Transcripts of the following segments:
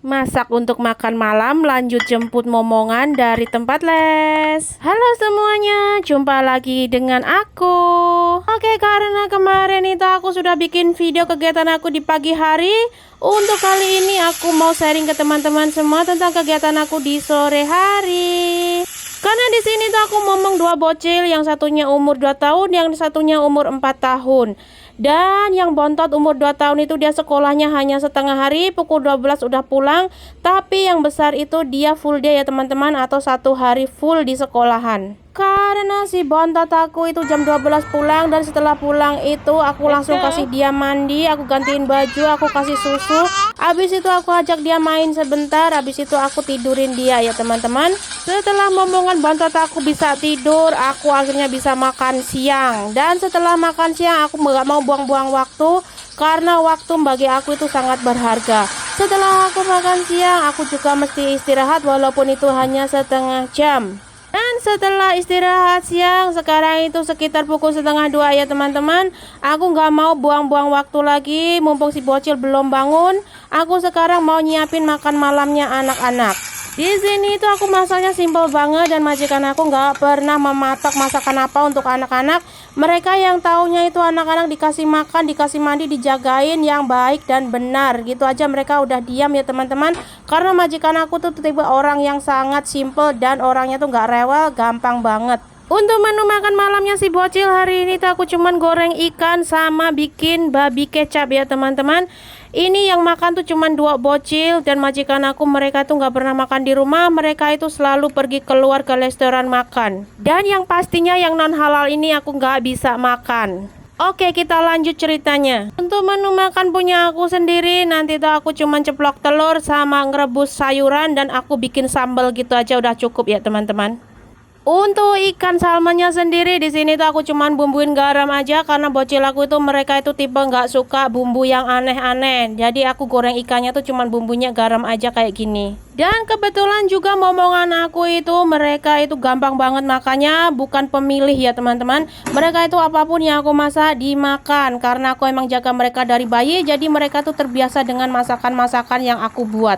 Masak untuk makan malam, lanjut jemput momongan dari tempat les. Halo semuanya, jumpa lagi dengan aku. Oke, karena kemarin itu aku sudah bikin video kegiatan aku di pagi hari. Untuk kali ini aku mau sharing ke teman-teman semua tentang kegiatan aku di sore hari. Karena di sini tuh aku ngomong dua bocil, yang satunya umur 2 tahun, yang satunya umur 4 tahun. Dan yang bontot umur 2 tahun itu dia sekolahnya hanya setengah hari, pukul 12 udah pulang. Tapi yang besar itu dia full day ya teman-teman, atau 1 hari full di sekolahan. Karena si bontot aku itu jam 12 pulang, dan setelah pulang itu aku langsung kasih dia mandi, aku gantiin baju, aku kasih susu. Habis itu aku ajak dia main sebentar, habis itu aku tidurin dia ya teman-teman. Setelah momongan bontot aku bisa tidur, aku akhirnya bisa makan siang. Dan setelah makan siang aku nggak mau buang-buang waktu, karena waktu bagi aku itu sangat berharga. Setelah aku makan siang, aku juga mesti istirahat walaupun itu hanya setengah jam. Dan setelah istirahat siang, sekarang itu sekitar pukul 1:30 ya teman-teman. Aku nggak mau buang-buang waktu lagi, mumpung si bocil belum bangun. Aku sekarang mau nyiapin makan malamnya anak-anak. Di sini itu aku masaknya simple banget, dan majikan aku nggak pernah mematok masakan apa untuk anak-anak. Mereka yang taunya itu anak-anak dikasih makan, dikasih mandi, dijagain yang baik dan benar. Gitu aja mereka udah diam ya teman-teman. Karena majikan aku tuh tipe orang yang sangat simple dan orangnya tuh nggak rewel, gampang banget. Untuk menu makan malamnya si bocil hari ini tuh aku cuman goreng ikan sama bikin babi kecap ya teman-teman. Ini yang makan tuh cuman 2 bocil, dan majikan aku mereka tuh nggak pernah makan di rumah. Mereka itu selalu pergi keluar ke restoran makan. Dan yang pastinya yang non halal ini aku nggak bisa makan. Oke, kita lanjut ceritanya. Untuk menu makan punya aku sendiri, nanti tuh aku cuman ceplok telur sama ngerebus sayuran, dan aku bikin sambal gitu aja udah cukup ya teman-teman. Untuk ikan salmonnya sendiri di sini tuh aku cuman bumbuin garam aja, karena bocil aku itu mereka itu tipe nggak suka bumbu yang aneh-aneh. Jadi aku goreng ikannya tuh cuman bumbunya garam aja kayak gini. Dan kebetulan juga momongan aku itu mereka itu gampang banget makannya, bukan pemilih ya teman-teman. Mereka itu apapun yang aku masak dimakan, karena aku emang jaga mereka dari bayi, jadi mereka tuh terbiasa dengan masakan-masakan yang aku buat.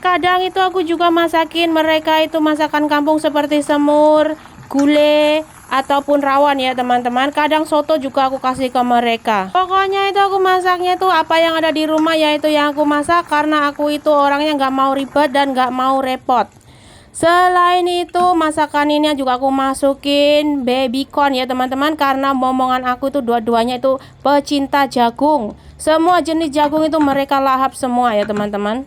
Kadang itu aku juga masakin mereka itu masakan kampung seperti semur, gulai, ataupun rawon ya teman-teman. Kadang soto juga aku kasih ke mereka. Pokoknya itu aku masaknya tuh apa yang ada di rumah, yaitu yang aku masak, karena aku itu orangnya nggak mau ribet dan nggak mau repot. Selain itu masakan ini juga aku masukin baby corn ya teman-teman, karena momongan aku itu dua-duanya itu pecinta jagung. Semua jenis jagung itu mereka lahap semua ya teman-teman.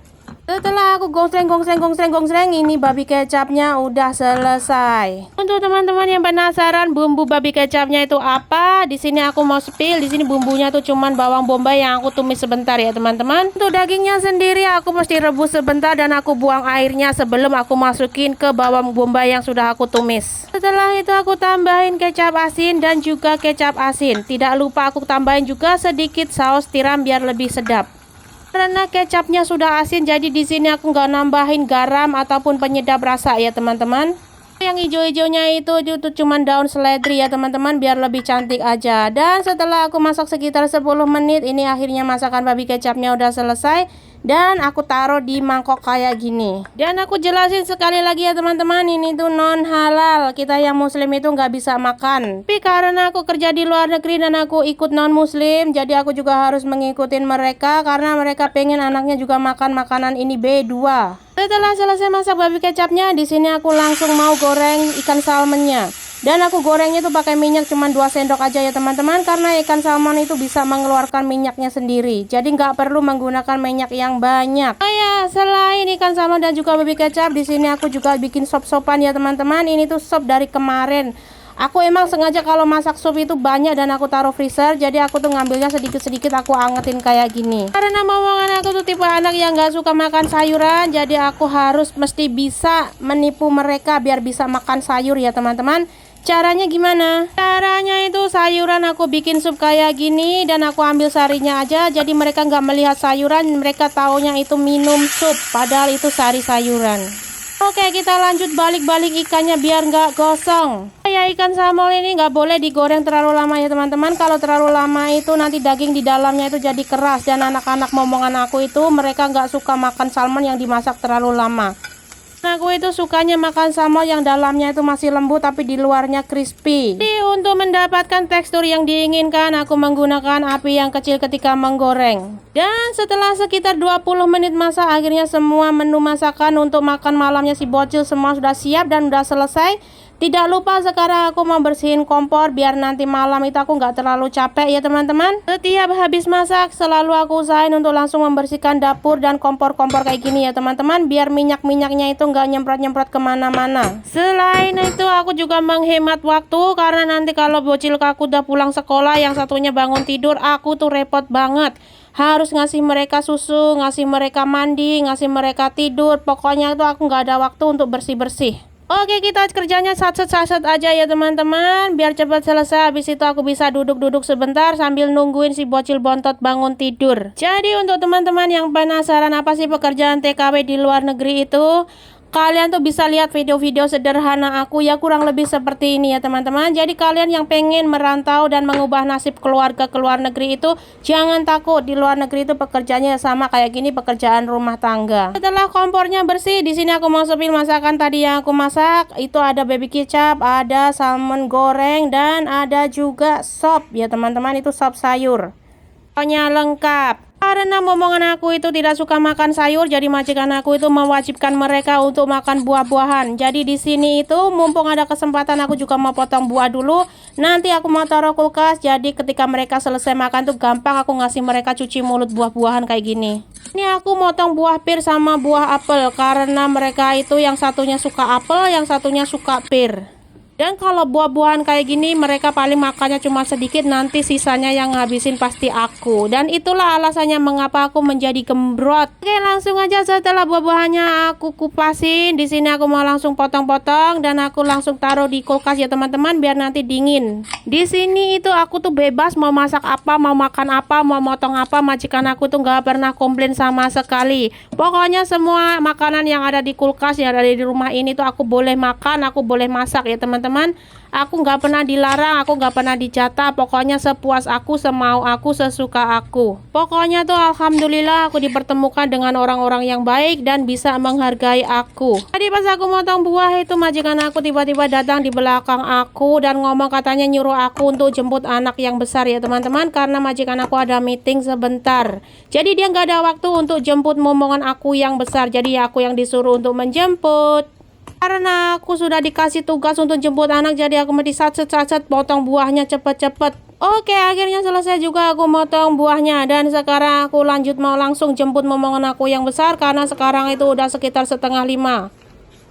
Setelah aku gongsreng, ini babi kecapnya udah selesai. Untuk teman-teman yang penasaran bumbu babi kecapnya itu apa, di sini aku mau spill. Di sini bumbunya tuh cuman bawang bombay yang aku tumis sebentar ya teman-teman. Untuk dagingnya sendiri aku mesti rebus sebentar, dan aku buang airnya sebelum aku masukin ke bawang bombay yang sudah aku tumis. Setelah itu aku tambahin kecap asin dan juga kecap asin. Tidak lupa aku tambahin juga sedikit saus tiram biar lebih sedap. Karena kecapnya sudah asin, jadi di sini aku nggak nambahin garam ataupun penyedap rasa ya teman-teman. Yang hijau-hijaunya itu cuman daun seledri ya teman-teman, biar lebih cantik aja. Dan setelah aku masak sekitar 10 menit, ini akhirnya masakan babi kecapnya udah selesai. Dan aku taruh di mangkok kayak gini. Dan aku jelasin sekali lagi ya teman-teman, ini tuh non halal. Kita yang muslim itu nggak bisa makan. Tapi karena aku kerja di luar negeri dan aku ikut non muslim, jadi aku juga harus mengikutin mereka, karena mereka pengen anaknya juga makan makanan ini B2. Setelah selesai masak babi kecapnya, di sini aku langsung mau goreng ikan salmonnya. Dan aku gorengnya itu pakai minyak cuma 2 sendok aja ya teman-teman, karena ikan salmon itu bisa mengeluarkan minyaknya sendiri. Jadi nggak perlu menggunakan minyak yang banyak. Oh ya, selain ikan salmon dan juga babi kecap, di sini aku juga bikin sop-sopan ya teman-teman. Ini tuh sop dari kemarin. Aku emang sengaja kalau masak sup itu banyak dan aku taruh freezer, jadi aku tuh ngambilnya sedikit-sedikit aku angetin kayak gini. Karena momongan aku tuh tipe anak yang gak suka makan sayuran, jadi aku harus mesti bisa menipu mereka biar bisa makan sayur ya teman-teman. Caranya gimana? Caranya itu sayuran aku bikin sup kayak gini, dan aku ambil sarinya aja, jadi mereka nggak melihat sayuran, mereka taunya itu minum sup, padahal itu sari sayuran. Oke, kita lanjut balik-balik ikannya biar nggak gosong. Ya, ikan salmon ini nggak boleh digoreng terlalu lama ya teman-teman. Kalau terlalu lama itu nanti daging di dalamnya itu jadi keras. Dan anak-anak momongan aku itu mereka nggak suka makan salmon yang dimasak terlalu lama. Aku itu sukanya makan salmon yang dalamnya itu masih lembut tapi di luarnya crispy. Jadi untuk mendapatkan tekstur yang diinginkan aku menggunakan api yang kecil ketika menggoreng. Dan setelah sekitar 20 menit masak, akhirnya semua menu masakan untuk makan malamnya si bocil semua sudah siap dan sudah selesai. Tidak lupa sekarang aku mau bersihin kompor biar nanti malam itu aku nggak terlalu capek ya teman-teman. Setiap habis masak selalu aku usahain untuk langsung membersihkan dapur dan kompor-kompor kayak gini ya teman-teman, biar minyak-minyaknya itu nggak nyemprot-nyemprot kemana-mana. Selain itu aku juga menghemat waktu karena nanti kalau bocil aku udah pulang sekolah, yang satunya bangun tidur, aku tuh repot banget. Harus ngasih mereka susu, ngasih mereka mandi, ngasih mereka tidur. Pokoknya itu aku nggak ada waktu untuk bersih-bersih. Oke, kita kerjanya satset-satset aja ya teman-teman, biar cepat selesai. Habis itu aku bisa duduk-duduk sebentar sambil nungguin si bocil bontot bangun tidur. Jadi untuk teman-teman yang penasaran apa sih pekerjaan TKW di luar negeri itu, kalian tuh bisa lihat video-video sederhana aku ya, kurang lebih seperti ini ya teman-teman. Jadi kalian yang pengen merantau dan mengubah nasib keluarga ke luar negeri itu jangan takut, di luar negeri itu pekerjaannya sama kayak gini, pekerjaan rumah tangga. Setelah kompornya bersih, di sini aku masukin masakan tadi yang aku masak. Itu ada baby kecap, ada salmon goreng, dan ada juga sop ya teman-teman, itu sop sayur. Pokoknya lengkap. Karena momongan aku itu tidak suka makan sayur, jadi majikan aku itu mewajibkan mereka untuk makan buah-buahan. Jadi di sini itu mumpung ada kesempatan aku juga mau potong buah dulu. Nanti aku mau taruh kulkas, jadi ketika mereka selesai makan tuh gampang aku ngasih mereka cuci mulut buah-buahan kayak gini. Ini aku motong buah pir sama buah apel karena mereka itu yang satunya suka apel, yang satunya suka pir. Dan kalau buah-buahan kayak gini mereka paling makannya cuma sedikit, nanti sisanya yang ngabisin pasti aku. Dan itulah alasannya mengapa aku menjadi gembrot. Oke, langsung aja setelah buah-buahannya aku kupasin, di sini aku mau langsung potong-potong dan aku langsung taruh di kulkas ya teman-teman biar nanti dingin. Di sini itu aku tuh bebas mau masak apa, mau makan apa, mau motong apa, majikan aku tuh nggak pernah komplain sama sekali. Pokoknya semua makanan yang ada di kulkas yang ada di rumah ini tuh aku boleh makan, aku boleh masak ya teman-teman. Aku nggak pernah dilarang, aku nggak pernah dijatah. Pokoknya sepuas aku, semau aku, sesuka aku. Pokoknya tuh alhamdulillah aku dipertemukan dengan orang-orang yang baik dan bisa menghargai aku. Tadi pas aku motong buah itu majikan aku tiba-tiba datang di belakang aku dan ngomong, katanya nyuruh aku untuk jemput anak yang besar ya teman-teman, karena majikan aku ada meeting sebentar. Jadi dia nggak ada waktu untuk jemput momongan aku yang besar. Jadi ya aku yang disuruh untuk menjemput. Karena aku sudah dikasih tugas untuk jemput anak, jadi aku mesti satset-satset potong buahnya cepet-cepet. Oke, akhirnya selesai juga aku motong buahnya. Dan sekarang aku lanjut mau langsung jemput momongan aku yang besar, karena sekarang itu udah sekitar 4:30.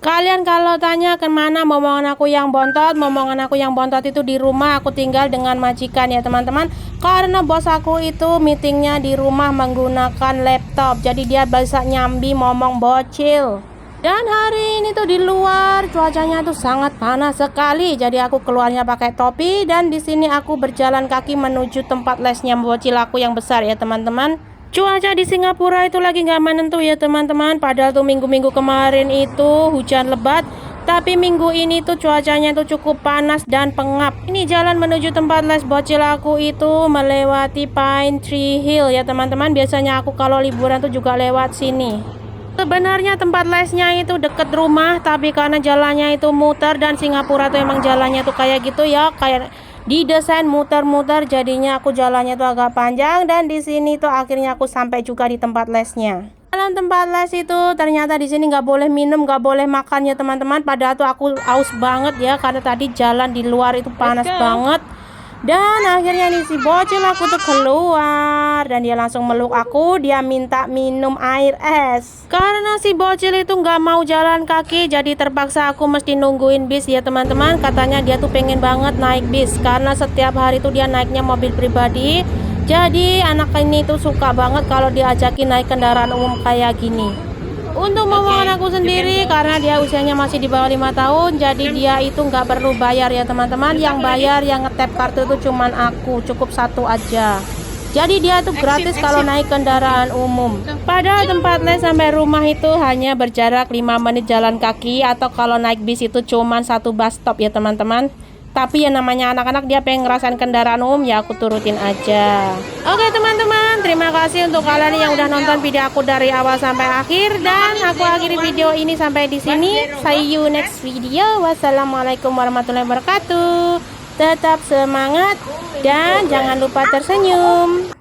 Kalian kalau tanya kemana momongan aku yang bontot, momongan aku yang bontot itu di rumah, aku tinggal dengan majikan ya teman-teman. Karena bos aku itu meetingnya di rumah menggunakan laptop, jadi dia bisa nyambi momong bocil. Dan hari ini tuh di luar cuacanya tuh sangat panas sekali. Jadi aku keluarnya pakai topi dan di sini aku berjalan kaki menuju tempat lesnya bocil aku yang besar ya teman-teman. Cuaca di Singapura itu lagi nggak menentu ya teman-teman. Padahal tuh minggu-minggu kemarin itu hujan lebat, tapi minggu ini tuh cuacanya tuh cukup panas dan pengap. Ini jalan menuju tempat les bocil aku itu melewati Pine Tree Hill ya teman-teman. Biasanya aku kalau liburan tuh juga lewat sini. Sebenarnya tempat lesnya itu deket rumah, tapi karena jalannya itu muter dan Singapura tuh emang jalannya tuh kayak gitu ya, kayak didesain muter-muter, jadinya aku jalannya tuh agak panjang. Dan di sini tuh akhirnya aku sampai juga di tempat lesnya. Dalam tempat les itu ternyata di sini nggak boleh minum, nggak boleh makan ya teman-teman. Padahal tuh aku haus banget ya karena tadi jalan di luar itu panas banget. Dan akhirnya nih si bocil aku tuh keluar dan dia langsung meluk aku, dia minta minum air es. Karena si bocil itu nggak mau jalan kaki, jadi terpaksa aku mesti nungguin bis ya teman-teman. Katanya dia tuh pengen banget naik bis karena setiap hari tuh dia naiknya mobil pribadi. Jadi anak ini tuh suka banget kalau diajakin naik kendaraan umum kayak gini. Untuk momongan aku sendiri, karena dia usianya masih di bawah 5 tahun, jadi dia itu nggak perlu bayar ya teman-teman. Yang bayar, yang ngetap kartu itu cuman aku, cukup 1 aja. Jadi dia tuh gratis kalau naik kendaraan umum. Padahal tempat les sampai rumah itu hanya berjarak 5 menit jalan kaki, atau kalau naik bis itu cuman 1 bus stop ya teman-teman. Tapi yang namanya anak-anak dia pengen ngerasain kendaraan umum, ya aku turutin aja. Oke teman-teman, terima kasih untuk kalian yang udah nonton video aku dari awal sampai akhir, dan aku akhiri video ini sampai di sini. See you next video. Wassalamualaikum warahmatullahi wabarakatuh. Tetap semangat dan jangan lupa tersenyum.